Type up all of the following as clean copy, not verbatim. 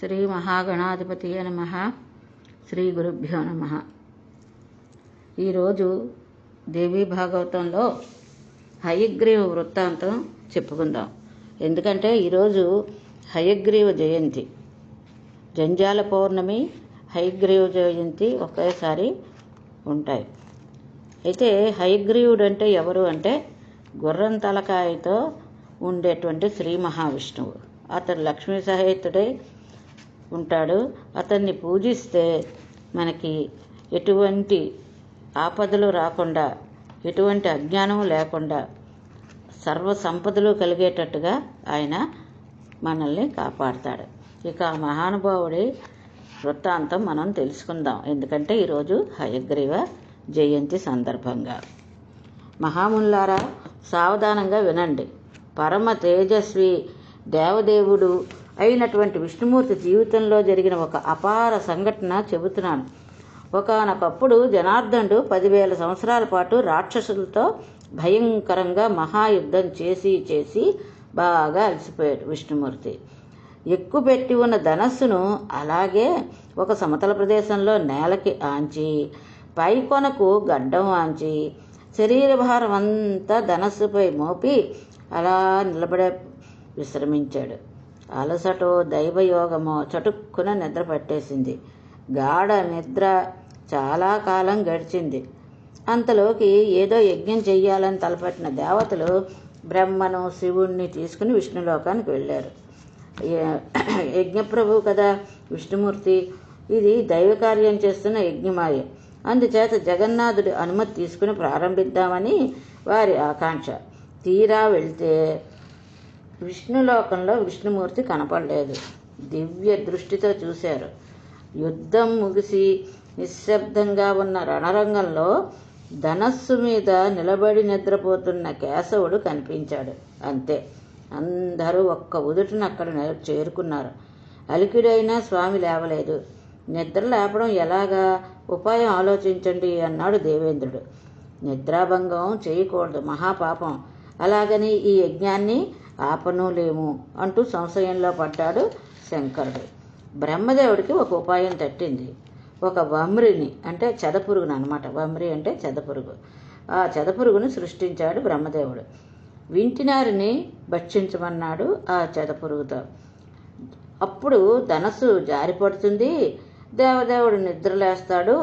శ్రీ మహాగణాధిపతియే నమః. శ్రీ గురుభ్యో నమః. ఈరోజు దేవీ భాగవతంలో హయగ్రీవ వృత్తాంతం చెప్పుకుందాం. ఎందుకంటే ఈరోజు హయగ్రీవ జయంతి, జంజాల పౌర్ణమి, హయగ్రీవ జయంతి ఒకేసారి ఉంటాయి. అయితే హయగ్రీవుడు అంటే ఎవరు అంటే గుర్రం తలకాయతో ఉండేటువంటి శ్రీ మహావిష్ణువు. అతడు లక్ష్మీ సహితుడై ఉంటాడు. అతన్ని పూజిస్తే మనకి ఎటువంటి ఆపదలు రాకుండా, ఎటువంటి అజ్ఞానం లేకుండా సర్వ సంపదలు కలిగేటట్టుగా ఆయన మనల్ని కాపాడతాడు. ఇక ఆ మహానుభావుడి వృత్తాంతం మనం తెలుసుకుందాం. ఎందుకంటే ఈరోజు హయగ్రీవ జయంతి సందర్భంగా. మహామునులారా, సావధానంగా వినండి. పరమ తేజస్వి దేవదేవుడు అయినటువంటి విష్ణుమూర్తి జీవితంలో జరిగిన ఒక అపార సంఘటన చెబుతున్నాను. ఒకానొకప్పుడు జనార్దనుడు 10,000 సంవత్సరాల పాటు రాక్షసులతో భయంకరంగా మహాయుద్ధం చేసి బాగా అలసిపోయాడు విష్ణుమూర్తి. ఎక్కుపెట్టి ఉన్న ధనస్సును అలాగే ఒక సమతల ప్రదేశంలో నేలకి ఆంచి, పై కొనకు గడ్డం ఆంచి, శరీర భారం అంతా ధనస్సుపై మోపి అలా నిలబడే విశ్రమించాడు. అలసటో దైవయోగమో చటుక్కున నిద్ర పట్టేసింది. గాఢ నిద్ర చాలా కాలం గడిచింది. అంతలోకి ఏదో యజ్ఞం చెయ్యాలని తలపెట్టిన దేవతలు బ్రహ్మను, శివుణ్ణి తీసుకుని విష్ణులోకానికి వెళ్ళారు. యజ్ఞప్రభువు కదా విష్ణుమూర్తి, ఇది దైవ కార్యం చేస్తున్న యజ్ఞమాయ. అందుచేత జగన్నాథుడి అనుమతి తీసుకుని ప్రారంభిద్దామని వారి ఆకాంక్ష. తీరా వెళ్తే విష్ణులోకంలో విష్ణుమూర్తి కనపడలేదు. దివ్య దృష్టితో చూశారు. యుద్ధం ముగిసి నిశ్శబ్దంగా ఉన్న రణరంగంలో ధనస్సు మీద నిలబడి నిద్రపోతున్న కేశవుడు కనిపించాడు. అంతే. అందరూ ఒక్క ఉదుటిన అక్కడ చేరుకున్నారు. అలికిడైనా స్వామి లేవలేదు. నిద్ర లేపడం ఎలాగా, ఉపాయం ఆలోచించండి అన్నాడు దేవేంద్రుడు. నిద్రాభంగం చేయకూడదు, మహాపాపం. అలాగని ఈ యజ్ఞాన్ని ఆపనూలేము అంటూ సంశయంలో పడ్డాడు శంకరుడు. బ్రహ్మదేవుడికి ఒక ఉపాయం తట్టింది. ఒక వమ్రిని, అంటే చెదపురుగును అనమాట. వమ్రి అంటే చెదపురుగు. ఆ చెదపురుగును సృష్టించాడు బ్రహ్మదేవుడు. వింటినారిని భక్షించమన్నాడు ఆ చెదపురుగుతో. అప్పుడు ధనస్సు జారిపడుతుంది, దేవదేవుడు నిద్రలేస్తాడు,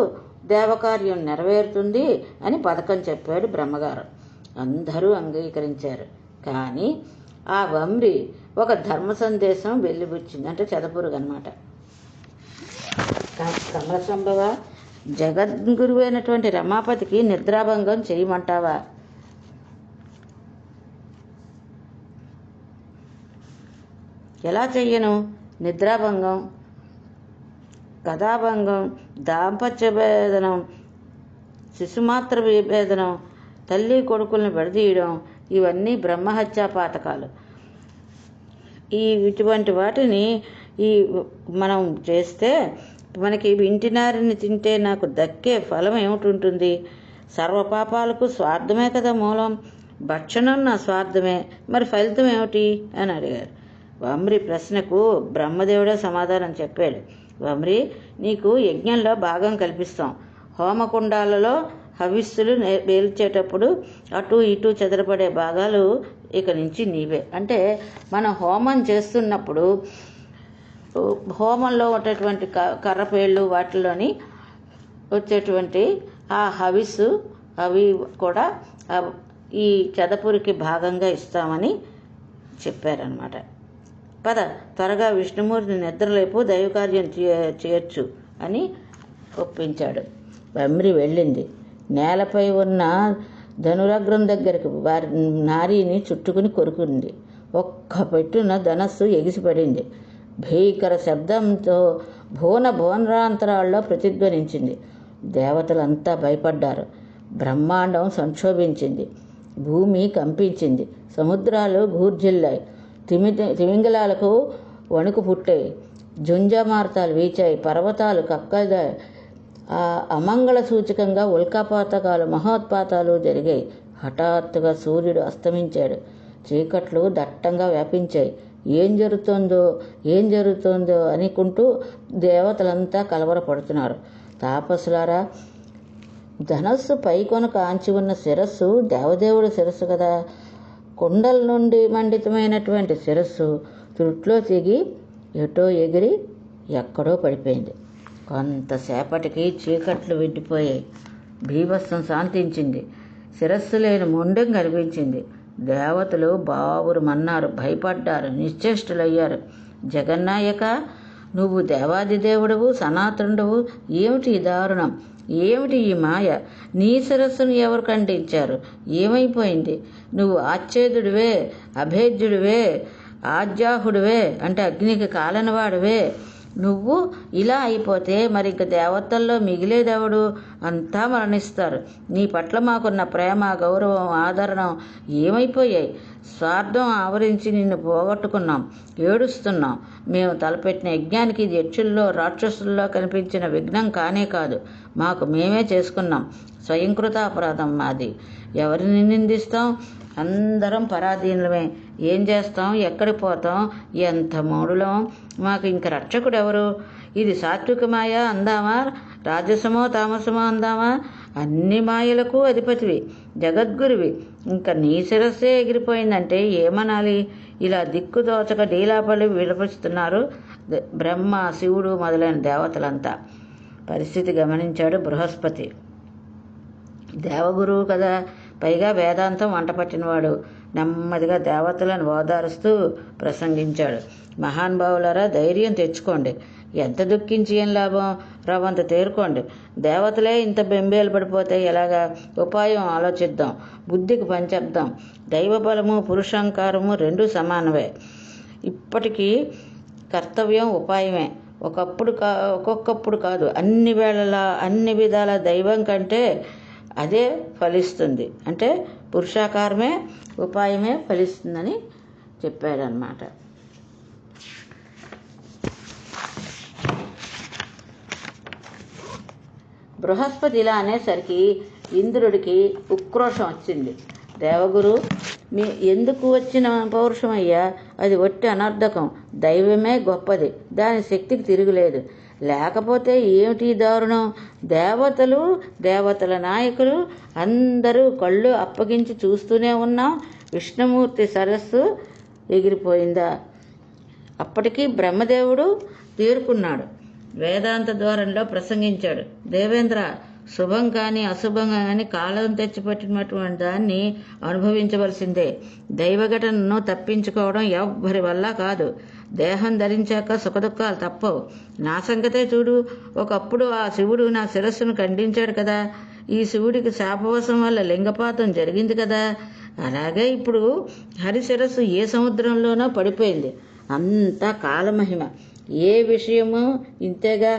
దేవకార్యం నెరవేరుతుంది అని పథకం చెప్పాడు బ్రహ్మగారు. అందరూ అంగీకరించారు. కానీ ఆ వమ్రి ఒక ధర్మ సందేశం వెలిబుచ్చింది. అంటే చెదపురుగు అనమాట. కమలసంభవ, జగద్గురువు అయినటువంటి రమాపతికి నిద్రాభంగం చేయమంటావా? ఎలా చెయ్యను? నిద్రాభంగం, కథాభంగం, దాంపత్య భేదనం, శిశుమాత్ర విభేదనం, తల్లి కొడుకులను విడదీయడం, ఇవన్నీ బ్రహ్మహత్యా పాతకాలు. ఇటువంటి వాటిని మనం చేస్తే మనకి వింటినారిని తింటే నాకు దక్కే ఫలం ఏమిటి? సర్వపాపాలకు స్వార్థమే కదా మూలం. భక్షణం నా స్వార్థమే, మరి ఫలితం ఏమిటి అని అడిగారు. వమ్రి ప్రశ్నకు బ్రహ్మదేవుడే సమాధానం చెప్పాడు. వమ్రి, నీకు యజ్ఞంలో భాగం కల్పిస్తాం. హోమకుండాలలో హవిస్సులు పేల్చేటప్పుడు అటు ఇటు చెదరపడే భాగాలు ఇక నుంచి నీవే. అంటే మనం హోమం చేస్తున్నప్పుడు హోమంలో ఉండేటువంటి కర్రపేళ్ళు, వాటిలోని వచ్చేటువంటి ఆ హవిస్సు, అవి కూడా ఈ చెదపురికి భాగంగా ఇస్తామని చెప్పారనమాట. పద, త్వరగా విష్ణుమూర్తిని నిద్రలేపు, దైవకార్యం చేయొచ్చు అని ఒప్పించాడు. వమ్రి వెళ్ళింది. నేలపై ఉన్న ధనురగ్రం దగ్గరికి వారి నారీని చుట్టుకుని కొరుకుంది. ఒక్క పెట్టున ధనస్సు ఎగిసిపడింది. భీకర శబ్దంతో భువనాంతరాల్లో ప్రతిధ్వనించింది. దేవతలంతా భయపడ్డారు. బ్రహ్మాండం సంక్షోభించింది. భూమి కంపించింది. సముద్రాలు ఘూర్జిల్లాయి. తిమింగలాలకు వణుకు పుట్టాయి. జుంజామార్తాలు వీచాయి. పర్వతాలు కక్కదాయి. ఆ అమంగళ సూచకంగా ఉల్కాపాతకాలు, మహోత్పాతాలు జరిగాయి. హఠాత్తుగా సూర్యుడు అస్తమించాడు. చీకట్లు దట్టంగా వ్యాపించాయి. ఏం జరుగుతుందో అనుకుంటూ దేవతలంతా కలవరపడుతున్నారు. తాపసులారా, ధనస్సు పైకొన కాంచి ఉన్న శిరస్సు దేవదేవుడి శిరస్సు కదా. కుండల నుండి మండితమైనటువంటి శిరస్సు తుట్లో తెగి ఎటో ఎగిరి ఎక్కడో పడిపోయింది. కొంతసేపటికి చీకట్లు విడిపోయాయి. బీభత్సం శాంతించింది. శిరస్సు లేని మొండెం కనిపించింది. దేవతలు బావురుమన్నారు, భయపడ్డారు, నిశ్చేష్టులయ్యారు. జగన్నాయక, నువ్వు దేవాదిదేవుడవు, సనాతనుడవు, ఏమిటి ఈ దారుణం, ఏమిటి ఈ మాయ? నీ శిరస్సును ఎవరు ఖండించారు? ఏమైపోయింది? నువ్వు ఆచ్ఛేదుడివే, అభేద్యుడివే, ఆజ్యాహుడివే, అంటే అగ్నికి కాలనివాడివే. నువ్వు ఇలా అయిపోతే మరి ఇంక దేవతల్లో మిగిలేదెవడు? అంతా మరణిస్తారు. నీ పట్ల మాకున్న ప్రేమ, గౌరవం, ఆదరణ ఏమైపోయాయి? స్వార్థం ఆవరించి నిన్ను పోగొట్టుకున్నాం, ఏడుస్తున్నాం. మేము తలపెట్టిన యజ్ఞానికి ఇది యక్షుల్లో, రాక్షసుల్లో కనిపించిన విఘ్నం కానే కాదు. మాకు మేమే చేసుకున్నాం. స్వయంకృత అపరాధం మాది. ఎవరిని నిందిస్తాం? అందరం పరాధీనులమే. ఏం చేస్తాం? ఎక్కడికి పోతాం? ఎంత మూడులం? మాకు ఇంక రక్షకుడు ఎవరు? ఇది సాత్విక మాయ అందామా, రాజసమో తామసమో అందామా? అన్ని మాయలకు అధిపతివి, జగద్గురువి. ఇంకా నీ శిరస్సే ఎగిరిపోయిందంటే ఏమనాలి? ఇలా దిక్కుదోచక డీలాపల్లి విలపిస్తున్నారు బ్రహ్మ, శివుడు మొదలైన దేవతలంతా. పరిస్థితి గమనించాడు బృహస్పతి. దేవగురువు కదా, పైగా వేదాంతం వంట పట్టినవాడు. నెమ్మదిగా దేవతలను ఓదారుస్తూ ప్రసంగించాడు. మహానుభావులారా, ధైర్యం తెచ్చుకోండి. ఎంత దుఃఖించి ఏం లాభం? రవంత తేరుకోండి. దేవతలే ఇంత బెంబేలు పడిపోతే ఎలాగా? ఉపాయం ఆలోచిద్దాం, బుద్ధికి పనిచెప్దాం. దైవబలము, పురుషంకారము రెండూ సమానమే. ఇప్పటికీ కర్తవ్యం ఉపాయమే. ఒక్కొక్కప్పుడు కాదు, అన్ని వేళలా అన్ని విధాల దైవం కంటే అదే ఫలిస్తుంది. అంటే పురుషాకారమే, ఉపాయమే ఫలిస్తుందని చెప్పాడనమాట. బృహస్పతి ఇలా అనేసరికి ఇంద్రుడికి ఉక్రోషం వచ్చింది. దేవగురు, మీ ఎందుకు వచ్చిన పౌరుషమయ్యా? అది ఒట్టి అనర్థకం. దైవమే గొప్పది, దాని శక్తికి తిరుగులేదు. లేకపోతే ఏమిటి దారుణం? దేవతల నాయకులు అందరూ కళ్ళు అప్పగించి చూస్తూనే ఉన్నాం. విష్ణుమూర్తి సరస్సు ఎగిరిపోయిందా? అప్పటికి బ్రహ్మదేవుడు తీరుకున్నాడు. వేదాంత ద్వారంలో ప్రసంగించాడు. దేవేంద్ర, శుభం కానీ అశుభం కానీ కాలం తెచ్చిపెట్టినటువంటి దాన్ని అనుభవించవలసిందే. దైవఘటనను తప్పించుకోవడం ఎవ్వరి వల్ల కాదు. దేహం ధరించాక సుఖదుఖాలు తప్పవు. నా సంగతే చూడు. ఒకప్పుడు ఆ శివుడు నా శిరస్సును ఖండించాడు కదా. ఈ శివుడికి శాపవశం వల్ల లింగపాతం జరిగింది కదా. అలాగే ఇప్పుడు హరి శిరస్సు ఏ సముద్రంలోనో పడిపోయింది. అంతా కాలమహిమ. ఏ విషయము ఇంతేగా.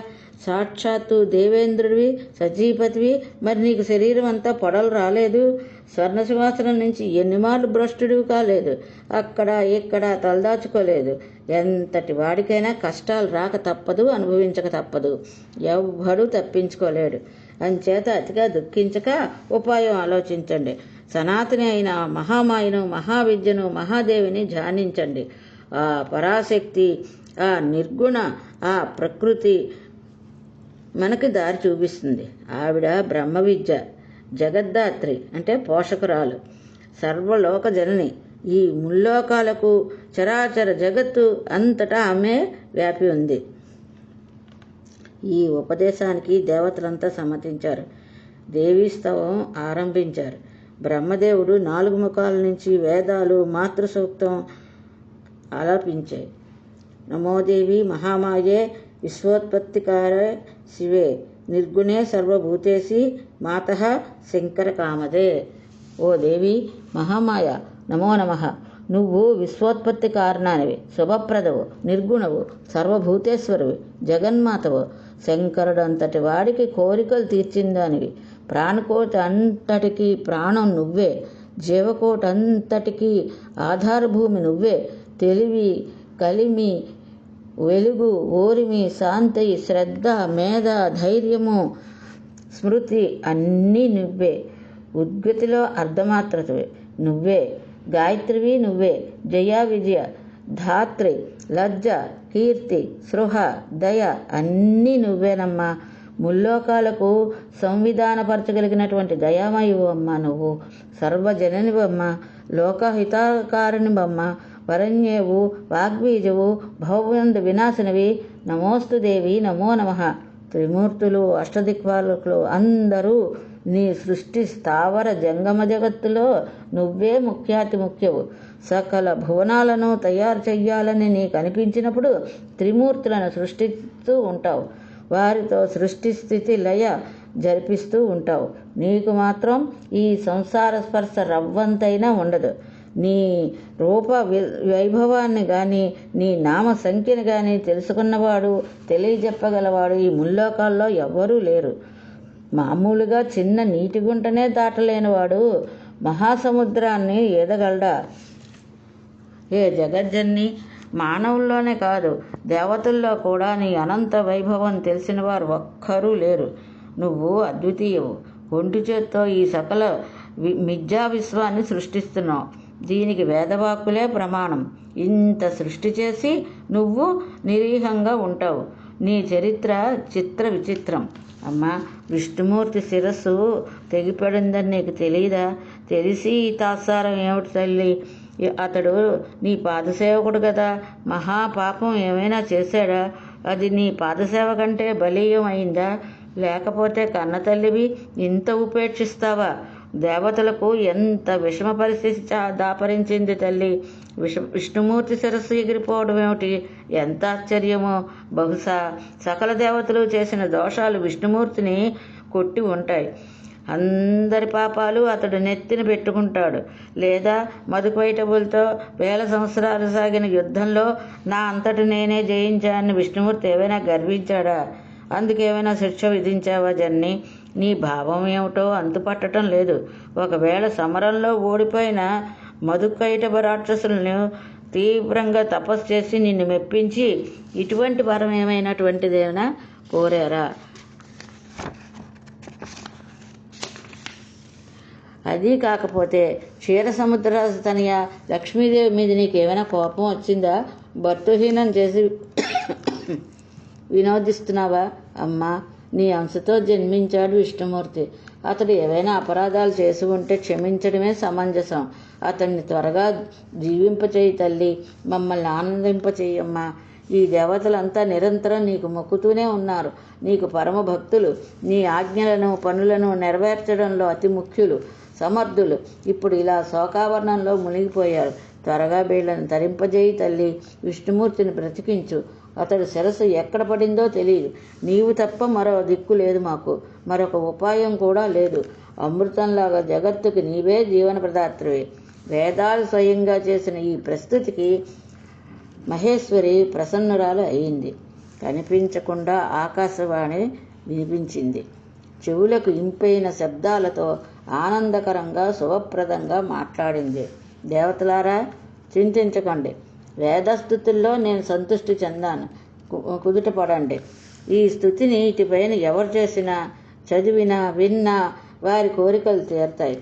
సాక్షాత్తు దేవేంద్రుడివి, సజీపతివి, మరి నీకు శరీరం అంతా పొడలు రాలేదు? స్వర్ణ సింహాసనం నుంచి ఎన్నిమార్లు భ్రష్టుడివి కాలేదు? అక్కడ ఇక్కడ తలదాచుకోలేదు. ఎంతటి వాడికైనా కష్టాలు రాక తప్పదు, అనుభవించక తప్పదు. ఎవ్వడూ తప్పించుకోలేడు. అంచేత అతిగా దుఃఖించక ఉపాయం ఆలోచించండి. సనాతని అయిన మహామాయను, మహావిద్యను, మహాదేవిని ధ్యానించండి. ఆ పరాశక్తి, ఆ నిర్గుణ, ఆ ప్రకృతి మనకి దారి చూపిస్తుంది. ఆవిడ బ్రహ్మ విద్య, జగద్ధాత్రి అంటే పోషకురాలు, సర్వలోక జనని. ఈ ముల్లోకాలకు, చరాచర జగత్తు అంతటా ఆమె వ్యాపి ఉంది. ఈ ఉపదేశానికి దేవతలంతా సమ్మతించారు. దేవీస్తవం ఆరంభించారు. బ్రహ్మదేవుడు 4 ముఖాల నుంచి వేదాలు, మాతృసూక్తం ఆలపించాయి. నమోదేవి మహామాయే విశ్వోత్పత్తికారే శివే నిర్గుణే సర్వభూతేసి మాతః శంకర కామదే. ఓ దేవి మహామాయ, నమో నమః. నువ్వు విశ్వోత్పత్తి కారణానివి, శుభప్రదవు, నిర్గుణవు, సర్వభూతేశ్వరువి, జగన్మాతవు. శంకరుడంతటి వాడికి కోరికలు తీర్చిందానివి. ప్రాణకోటి అంతటికి ప్రాణం నువ్వే. జీవకోటి అంతటికి ఆధారభూమి నువ్వే. తెలివి, కలిమి, వెలుగు, ఓరిమి, శాంతి, శ్రద్ధ, మేధ, ధైర్యము, స్మృతి అన్నీ నువ్వే. ఉద్గతిలో అర్ధమాత్రతవి నువ్వే. గాయత్రివి నువ్వే. జయ విజయ ధాత్రి, లజ్జ, కీర్తి, సృహ, దయ అన్నీ నువ్వేనమ్మా. ముల్లోకాలకు సంవిధానపరచగలిగినటువంటి దయామయువమ్మ నువ్వు. సర్వజననివమ్మ, లోకహితకారిణివమ్మ, వరణ్యేవు, వాగ్బీజవు, భవబంధు వినాశనవి. నమోస్తు దేవి, నమో నమః. త్రిమూర్తులు, అష్టదిక్పాలకులు అందరూ నీ సృష్టి స్థావర జంగమ జగత్తులో నువ్వే ముఖ్యాతి ముఖ్యవు. సకల భువనాలను తయారు చెయ్యాలని నీకు అనిపించినప్పుడు త్రిమూర్తులను సృష్టిస్తూ ఉంటావు. వారితో సృష్టి స్థితి లయ జరిపిస్తూ ఉంటావు. నీకు మాత్రం ఈ సంసార స్పర్శ రవ్వంతైనా ఉండదు. నీ రూప వైభవాన్ని కానీ నీ నామ సంఖ్యను కానీ తెలుసుకున్నవాడు, తెలియజెప్పగలవాడు ఈ ముల్లోకాల్లో ఎవ్వరూ లేరు. మామూలుగా చిన్న నీటి గుంటనే దాటలేనివాడు మహాసముద్రాన్ని ఈదగలడా? ఏ జగజ్జన్ని, మానవుల్లోనే కాదు దేవతల్లో కూడా నీ అనంత వైభవం తెలిసిన వారు ఒక్కరూ లేరు. నువ్వు అద్వితీయవు. ఒంటి చేత్తో ఈ సకల మిథ్యా విశ్వాన్ని సృష్టిస్తున్నావు. దీనికి వేదవాక్కులే ప్రమాణం. ఇంత సృష్టి చేసి నువ్వు నిరీహంగా ఉంటావు. నీ చరిత్ర చిత్ర విచిత్రం. అమ్మా, విష్ణుమూర్తి శిరస్సు తెగిపడిందని నీకు తెలియదా? తెలిసి ఈ తాత్సారం ఏమిటి తల్లి? అతడు నీ పాదసేవకుడు కదా. మహాపాపం ఏమైనా చేశాడా? అది నీ పాదసేవ కంటే బలీయం అయిందా? లేకపోతే కన్నతల్లివి ఇంత ఉపేక్షిస్తావా? దేవతలకు ఎంత విషమ పరిస్థితి దాపరించింది తల్లి. విష్ణుమూర్తి శిరస్సు ఎగిరిపోవడం ఏమిటి? ఎంత ఆశ్చర్యమో! బహుశా సకల దేవతలు చేసిన దోషాలు విష్ణుమూర్తిని కొట్టి ఉంటాయి. అందరి పాపాలు అతడు నెత్తిన పెట్టుకుంటాడు. లేదా మధుకైటబులతో వేల సంవత్సరాలు సాగిన యుద్ధంలో నా అంతటి నేనే జయించానని విష్ణుమూర్తి ఏమైనా గర్వించాడా? అందుకేమైనా శిక్ష విధించావా జన్ని? నీ భావం ఏమిటో అంతుపట్టడం లేదు. ఒకవేళ సమరంలో ఓడిపోయిన మధుకైటభ రాక్షసులను తీవ్రంగా తపస్సు చేసి నిన్ను మెప్పించి ఇటువంటి వరం ఏమైనటువంటిదేమైనా కోరారా? అది కాకపోతే క్షీరసముద్రరాజు తనయ లక్ష్మీదేవి మీద నీకేమైనా కోపం వచ్చిందా? భర్తహీనం చేసి వినోదిస్తున్నావా? అమ్మా, నీ అంశతో జన్మించాడు విష్ణుమూర్తి. అతడు ఏవైనా అపరాధాలు చేసి ఉంటే క్షమించడమే సమంజసం. అతన్ని త్వరగా జీవింపచేయి తల్లి. మమ్మల్ని ఆనందింపచేయమ్మా. ఈ దేవతలంతా నిరంతరం నీకు మొక్కుతూనే ఉన్నారు. నీకు పరమ భక్తులు. నీ ఆజ్ఞలను పనులను నెరవేర్చడంలో అతి ముఖ్యులు, సమర్థులు. ఇప్పుడు ఇలా శోకావరణంలో మునిగిపోయారు. త్వరగా వీళ్ళని తరింపజేయి తల్లి. విష్ణుమూర్తిని బ్రతికించు. అతడు శిరస్సు ఎక్కడ పడిందో తెలియదు. నీవు తప్ప మరో దిక్కు లేదు మాకు. మరొక ఉపాయం కూడా లేదు. అమృతంలాగా జగత్తుకి నీవే జీవన ప్రదాత్రవే. వేదాలు స్వయంగా చేసిన ఈ ప్రస్తుతికి మహేశ్వరి ప్రసన్నురాలు అయింది. కనిపించకుండా ఆకాశవాణి వినిపించింది. చెవులకు ఇంపైన శబ్దాలతో ఆనందకరంగా శుభప్రదంగా మాట్లాడింది. దేవతలారా, చింతించకండి. వేదస్థుతుల్లో నేను సంతృష్టి చెందాను. కుదుటపడండి. ఈ స్థుతిని ఇటుపైన ఎవరు చేసినా, చదివినా, విన్నా వారి కోరికలు తీరుతాయి.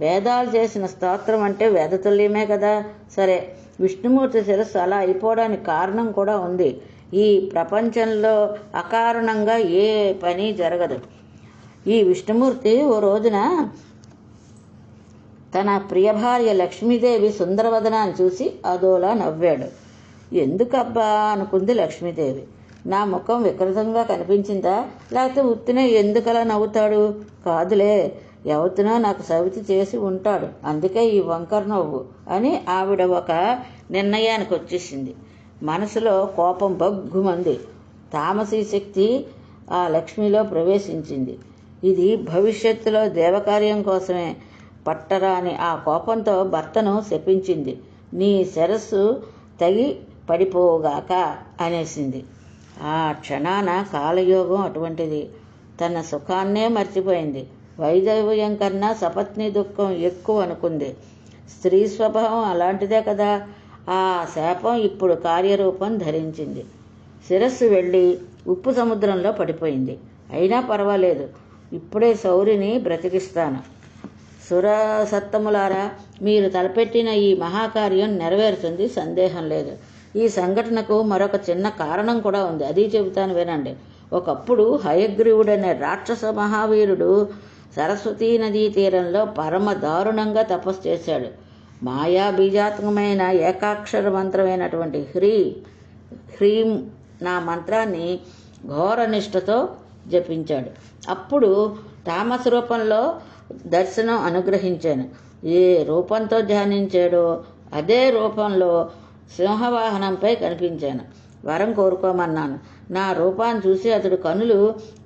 వేదాలు చేసిన స్తోత్రం అంటే వేదతుల్యమే కదా. సరే, విష్ణుమూర్తి శిరస్సు అలా అయిపోవడానికి కారణం కూడా ఉంది. ఈ ప్రపంచంలో అకారణంగా ఏ పని జరగదు. ఈ విష్ణుమూర్తి ఓ రోజున తన ప్రియభార్య లక్ష్మీదేవి సుందరవదనాన్ని చూసి అదోలా నవ్వాడు. ఎందుకబ్బా అనుకుంది లక్ష్మీదేవి. నా ముఖం వికృతంగా కనిపించిందా? లేకపోతే ఉత్తినే ఎందుకలా నవ్వుతాడు? కాదులే, ఎవరినో నాకు సవితి చేసి ఉంటాడు, అందుకే ఈ వంకర నవ్వు అని ఆవిడ ఒక నిర్ణయానికి వచ్చేసింది. మనసులో కోపం బగ్గుమంది. తామసీ శక్తి ఆ లక్ష్మిలో ప్రవేశించింది. ఇది భవిష్యత్తులో దేవకార్యం కోసమే. పట్టరాని ఆ కోపంతో భర్తను శపించింది. నీ శిరస్సు తగి పడిపోగాక అనేసింది. ఆ క్షణాన కాలయోగం అటువంటిది. తన సుఖాన్నే మర్చిపోయింది. వైదవ్యం కన్నా సపత్ని దుఃఖం ఎక్కువ అనుకుంది. స్త్రీ స్వభావం అలాంటిదే కదా. ఆ శాపం ఇప్పుడు కార్యరూపం ధరించింది. శిరస్సు వెళ్ళి ఉప్పు సముద్రంలో పడిపోయింది. అయినా పర్వాలేదు, ఇప్పుడే శౌరిని బ్రతికిస్తాను. సురసత్తములారా, మీరు తలపెట్టిన ఈ మహాకార్యం నెరవేరుతుంది, సందేహం లేదు. ఈ సంఘటనకు మరొక చిన్న కారణం కూడా ఉంది, అది చెబుతాను వినండి. ఒకప్పుడు హయగ్రీవుడనే రాక్షస మహావీరుడు సరస్వతీ నదీ తీరంలో పరమ దారుణంగా తపస్సు చేశాడు. మాయా బీజాత్మకమైన ఏకాక్షర మంత్రమైనటువంటి హ్రీం నా మంత్రాన్ని ఘోర నిష్ఠతో జపించాడు. అప్పుడు తామస రూపంలో దర్శనం అనుగ్రహించాను. ఏ రూపంతో ధ్యానించాడో అదే రూపంలో సింహవాహనంపై కనిపించాను. వరం కోరుకోమన్నాను. నా రూపాన్ని చూసి అతడు కనులు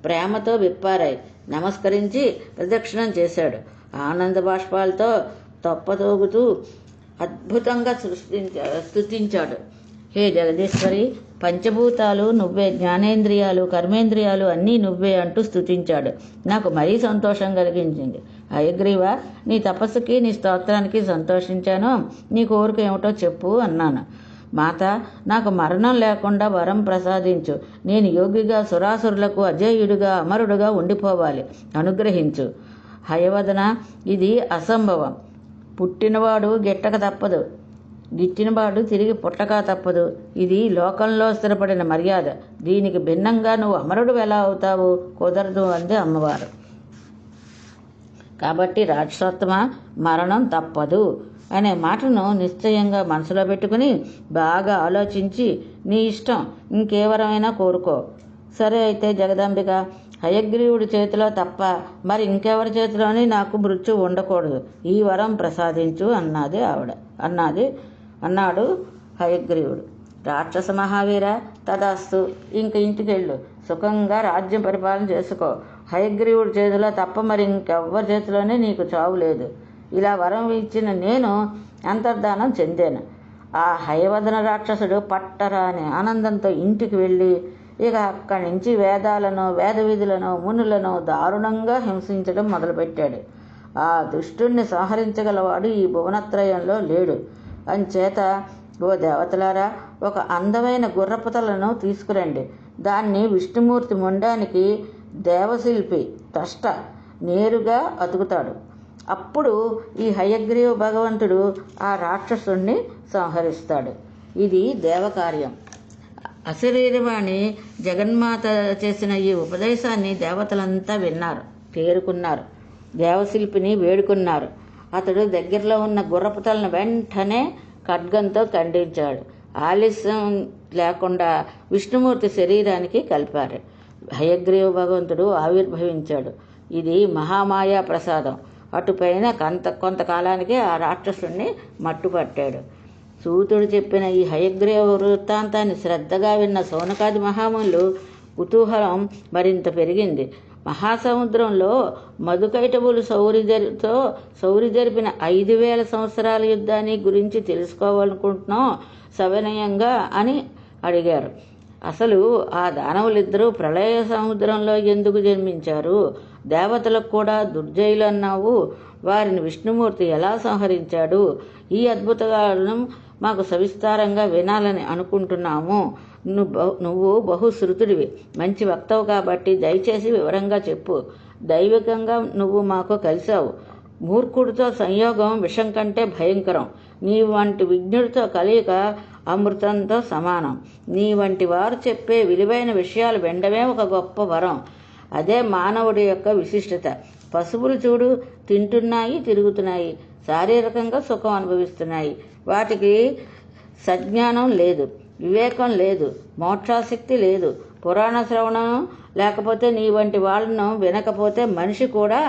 ప్రేమతో విప్పారాయి. నమస్కరించి ప్రదక్షిణం చేశాడు. ఆనంద బాష్పాలతో తప్పతోగుతూ అద్భుతంగా స్తుతించాడు. హే జగదీశ్వరి, పంచభూతాలు నువ్వే, జ్ఞానేంద్రియాలు కర్మేంద్రియాలు అన్నీ నువ్వే అంటూ స్తుతించాడు. నాకు మరీ సంతోషం కలిగించింది. హయగ్రీవ, నీ తపస్సుకి నీ స్తోత్రానికి సంతోషించాను. నీ కోరిక ఏమిటో చెప్పు అన్నాను. మాత, నాకు మరణం లేకుండా వరం ప్రసాదించు. నేను యోగిగా సురాసురులకు అజేయుడిగా అమరుడుగా ఉండిపోవాలి. అనుగ్రహించు. హయవదన, ఇది అసంభవం. పుట్టినవాడు గిట్టక తప్పదు, గిట్టినవాడు తిరిగి పుట్టక తప్పదు. ఇది లోకంలో స్థిరపడిన మర్యాద. దీనికి భిన్నంగా నువ్వు అమరుడు ఎలా అవుతావు? కుదరదు అంది అమ్మవారు. కాబట్టి రాక్షసోత్తమ, మరణం తప్పదు అనే మాటను నిశ్చయంగా మనసులో పెట్టుకుని బాగా ఆలోచించి నీ ఇష్టం, ఇంకెవరైనా కోరుకో. సరే అయితే జగదాంబిక, హయగ్రీవుడి చేతిలో తప్ప మరి ఇంకెవరి చేతిలోని నాకు మృత్యు ఉండకూడదు. ఈ వరం ప్రసాదించు అన్నాడు హయగ్రీవుడు. రాక్షస మహావీర, తదాస్తు, ఇంక ఇంటికెళ్ళు, సుఖంగా రాజ్యం పరిపాలన చేసుకో. హయగ్రీవుడి చేతిలో తప్ప మరి ఇంకెవ్వరి చేతిలోనే నీకు చావు లేదు. ఇలా వరం ఇచ్చిన నేను అంతర్ధానం చెందాను. ఆ హయవదన రాక్షసుడు పట్టరాని ఆనందంతో ఇంటికి వెళ్ళి ఇక అక్కడి నుంచి వేదాలను, వేద విధులను, మునులను దారుణంగా హింసించడం మొదలుపెట్టాడు. ఆ దుష్టుణ్ణి సంహరించగలవాడు ఈ భువనత్రయంలో లేడు. అంచేత ఓ దేవతలారా, ఒక అందమైన గుర్రపు తలను తీసుకురండి. దాన్ని విష్ణుమూర్తి మొండానికి దేవశిల్పి త్వష్ట నేరుగా అతుకుతాడు. అప్పుడు ఈ హయగ్రీవ భగవంతుడు ఆ రాక్షసుణ్ణి సంహరిస్తాడు. ఇది దేవకార్యం. అశరీరవాణి జగన్మాత చేసిన ఈ ఉపదేశాన్ని దేవతలంతా విన్నారు, తేరుకున్నారు. దేవశిల్పిని వేడుకున్నారు. అతడు దగ్గరలో ఉన్న గుర్రపు తలను వెంటనే ఖడ్గంతో ఖండించాడు. ఆలస్యం లేకుండా విష్ణుమూర్తి శరీరానికి కలిపారు. హయగ్రీవ భగవంతుడు ఆవిర్భవించాడు. ఇది మహామాయా ప్రసాదం. అటుపైన కొంతకాలానికి ఆ రాక్షసుణ్ణి మట్టుపట్టాడు. సూతుడు చెప్పిన ఈ హయగ్రీవ వృత్తాంతాన్ని శ్రద్ధగా విన్న శౌనకాది మహామునులు కుతూహలం మరింత పెరిగింది. మహాసముద్రంలో మధుకైటబులు శౌరి జరిపిన 5000 సంవత్సరాల యుద్ధాన్ని గురించి తెలుసుకోవాలనుకుంటున్నాం సవినయంగా అని అడిగారు. అసలు ఆ దానవులిద్దరూ ప్రళయ సముద్రంలో ఎందుకు జన్మించారు? దేవతలకు కూడా దుర్జయులు అన్నావు, వారిని విష్ణుమూర్తి ఎలా సంహరించాడు? ఈ అద్భుతాలను మాకు సవిస్తారంగా వినాలని అనుకుంటున్నాము. నువ్వు బహుశ్రుతుడివి, మంచి వక్తవు కాబట్టి దయచేసి వివరంగా చెప్పు. దైవికంగా నువ్వు మాకు కలిశావు. మూర్ఖుడితో సంయోగం విషం కంటే భయంకరం. నీ వంటి విజ్ఞుడితో కలయిక అమృతంతో సమానం. నీ వంటి వారు చెప్పే విలువైన విషయాలు వినడమే ఒక గొప్ప వరం. అదే మానవుడి యొక్క విశిష్టత. పశువులు చూడు, తింటున్నాయి, తిరుగుతున్నాయి, శారీరకంగా సుఖం అనుభవిస్తున్నాయి. వాటికి సజ్ఞానం లేదు, వివేకం లేదు, మోక్షాసక్తి లేదు. పురాణ శ్రవణం లేకపోతే నీ వంటి వాళ్ళను వినకపోతే మనిషి కూడా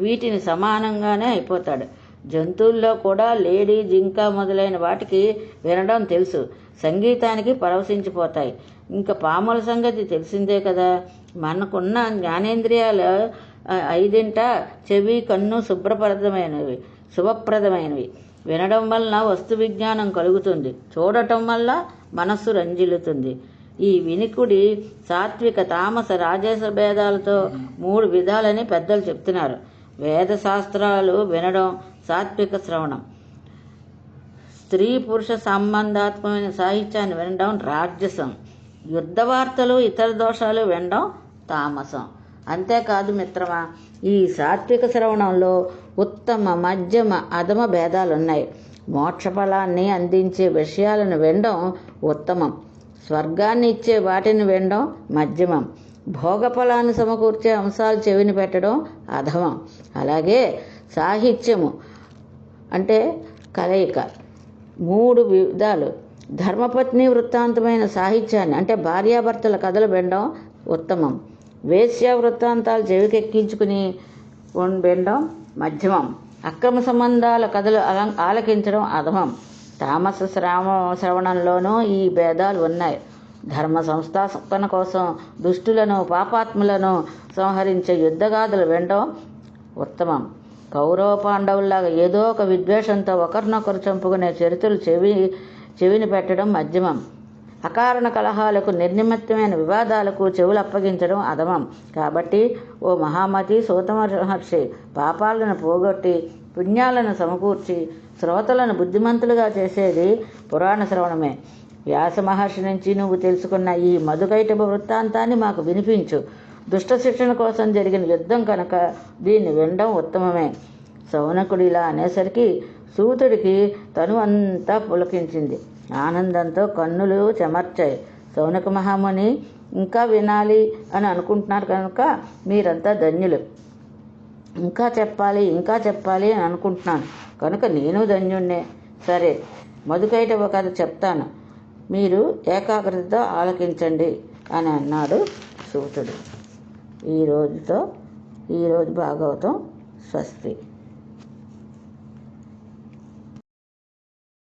వీటిని సమానంగానే అయిపోతాడు. జంతువుల్లో కూడా లేడీ, జింక మొదలైన వాటికి వినడం తెలుసు, సంగీతానికి పరవశించిపోతాయి. ఇంకా పాముల సంగతి తెలిసిందే కదా. మనకున్న జ్ఞానేంద్రియాలు 5 చెవి, కన్ను శుభప్రదమైనవి. వినడం వలన వస్తు విజ్ఞానం కలుగుతుంది, చూడటం వల్ల మనస్సు రంజిల్లుతుంది. ఈ వినికుడి సాత్విక, తామస, రాజస భేదాలతో 3 విధాలని పెద్దలు చెప్తున్నారు. వేద శాస్త్రాలు వినడం సాత్విక శ్రవణం, స్త్రీ పురుష సంబంధాత్మకమైన సాహిత్యాన్ని వినడం రాజసం, యుద్ధ వార్తలు, ఇతర దోషాలు వినడం తామసం. అంతేకాదు మిత్రమా, ఈ సాత్విక శ్రవణంలో ఉత్తమ, మధ్యమ, అధమ భేదాలున్నాయి. మోక్షఫలాన్ని అందించే విషయాలను వినడం ఉత్తమం. స్వర్గాన్ని ఇచ్చే వాటిని వినడం మధ్యమం. భోగఫలాన్ని సమకూర్చే అంశాలు చెవిని పెట్టడం అధమం. అలాగే సాహిత్యము అంటే కలయిక 3 విధాలు. ధర్మపత్ని వృత్తాంతమైన సాహిత్యాన్ని అంటే భార్యాభర్తల కథలు వినడం ఉత్తమం. వేశ్య వృత్తాంతాలు చెవికెక్కించుకుని వినడం మధ్యమం. అక్రమ సంబంధాల కథలు ఆలకించడం అధమం. తామస శ్రవణంలోనూ ఈ భేదాలు ఉన్నాయి. ధర్మ సంస్థాపన కోసం దుష్టులను పాపాత్ములను సంహరించే యుద్ధగాథలు వినడం ఉత్తమం. కౌరవ పాండవుల్లాగా ఏదో ఒక విద్వేషంతో ఒకరినొకరు చంపుకునే చరిత్రలు చెవిని పెట్టడం మధ్యమం. అకారణ కలహాలకు నిర్నిమిత్తమైన వివాదాలకు చెవులు అప్పగించడం అధమం. కాబట్టి ఓ మహామతి, సూత మహర్షి పాపాలను పోగొట్టి పుణ్యాలను సమకూర్చి శ్రోతలను బుద్ధిమంతులుగా చేసేది పురాణ శ్రవణమే. వ్యాస మహర్షి నుంచి నువ్వు తెలుసుకున్న ఈ మధుకైటభ వృత్తాంతాన్ని మాకు వినిపించు. దుష్ట శిక్షణ కోసం జరిగిన యుద్ధం కనుక దీన్ని వినడం ఉత్తమమే. శౌనకుడు ఇలా అనేసరికి సూతుడికి తను అంతా పులకించింది. ఆనందంతో కన్నులు చెమర్చాయి. శౌనక మహాముని ఇంకా వినాలి అని అనుకుంటున్నారు కనుక మీరంతా ధన్యులు. ఇంకా చెప్పాలి అని అనుకుంటున్నాను కనుక నేను ధన్యుణ్ణే. సరే, మధుకైటభ కథ చెప్తాను, మీరు ఏకాగ్రతతో ఆలకించండి అని అన్నాడు సూతుడు. ఈరోజు భాగవతం స్వస్తి.